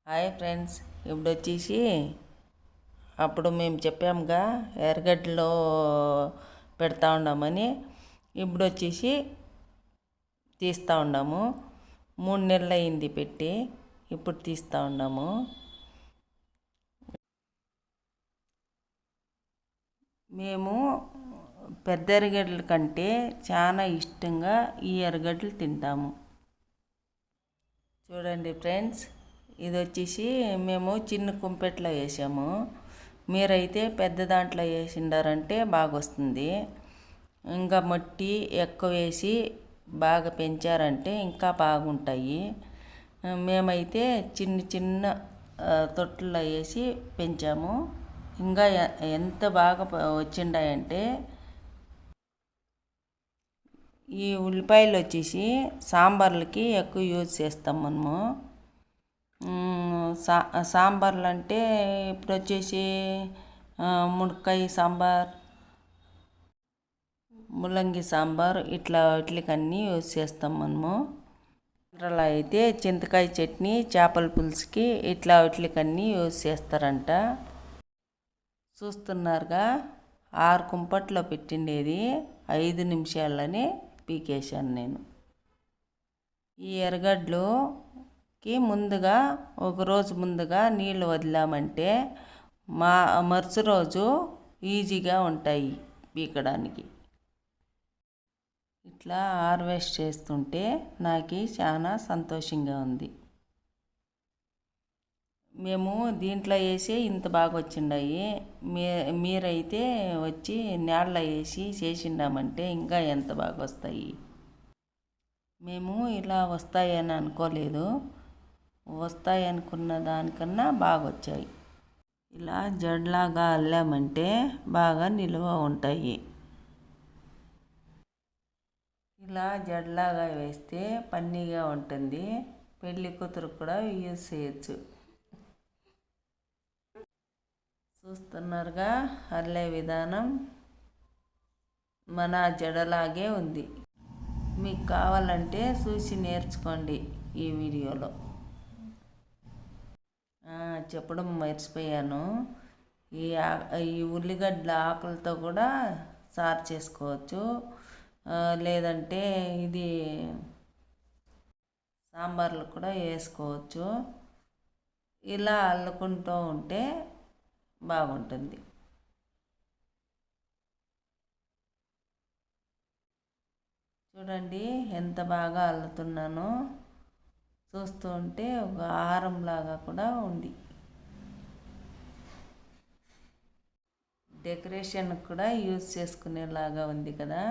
Hi friends, ఇప్పుడు వచ్చేసి అప్పుడు మేము చెప్పాముగా ఎర్రగడ్డలో పెడతా ఉన్నామని. ఇప్పుడు వచ్చేసి తీస్తూ ఉన్నాము. 3 నెలలు అయింది పెట్టి, ఇప్పుడు తీస్తూ ఉన్నాము. మేము పెద్ద ఎర్రగడ్డల కంటే చాలా ఇష్టంగా ఈ ఎర్రగడ్డలు తింటాము. చూడండి ఫ్రెండ్స్, ఇది వచ్చేసి మేము చిన్న కుంపెట్లో వేసాము. మీరైతే పెద్ద దాంట్లో వేసిండారంటే బాగా వస్తుంది. ఇంకా మట్టి ఎక్కువ వేసి బాగా పెంచారంటే ఇంకా బాగుంటాయి. మేమైతే చిన్న చిన్న తొట్టుల్లో వేసి పెంచాము. ఇంకా ఎంత బాగా వచ్చిండాయంటే, ఈ ఉల్లిపాయలు వచ్చేసి సాంబార్లకి ఎక్కువ యూజ్ చేస్తాం మనము. సాంబార్లు అంటే ఇప్పుడు వచ్చేసి మునక్కాయ సాంబార్, ముల్లంగి సాంబార్, వీటికన్నీ యూజ్ చేస్తాం మనము. ఆంధ్రాలో అయితే చింతకాయ చట్నీ, చేపల పులుసుకి వీటికన్నీ యూజ్ చేస్తారంట. చూస్తున్నారుగా, 6 కుంపట్లో పెట్టిండేది 5 నిమిషాలని పీకేశాను నేను. ఈ ఎర్రగడ్డలుకి ముందుగా ఒకరోజు ముందుగా నీళ్ళు వదిలామంటే మరుసటి రోజు ఈజీగా ఉంటాయి పీకడానికి. ఇట్లా హార్వెస్ట్ చేస్తుంటే నాకు చాలా సంతోషంగా ఉంది. మేము దీంట్లో వేసి ఇంత బాగా వచ్చిండాయి. మీరైతే వచ్చి నేళ్ళలో వేసి చేసిండామంటే ఇంకా ఎంత బాగా వస్తాయి. మేము ఇలా వస్తాయని అనుకోలేదు, వస్తాయనుకున్న దానికన్నా బాగా వచ్చాయి. ఇలా జడలాగా అల్లామంటే బాగా నిలువ ఉంటాయి. ఇలా జడలాగా వేస్తే పన్నీగా ఉంటుంది. పెళ్లి కూతురు కూడా యూజ్ చేయొచ్చు. చూస్తున్నారుగా, అల్లే విధానం మన జడలాగే ఉంది. మీకు కావాలంటే చూసి నేర్చుకోండి. ఈ వీడియోలో చెప్పడం మర్చిపోయాను, ఈ ఉల్లిగడ్డల ఆకులతో కూడా సారు చేసుకోవచ్చు. లేదంటే ఇది సాంబార్లు కూడా వేసుకోవచ్చు. ఇలా అల్లుకుంటూ ఉంటే బాగుంటుంది. చూడండి ఎంత బాగా అల్లుతున్నానో. చూస్తూ ఉంటే ఒక ఆహారంలాగా కూడా ఉంది. డెకరేషన్ కూడా యూజ్ చేసుకునేలాగా ఉంది కదా.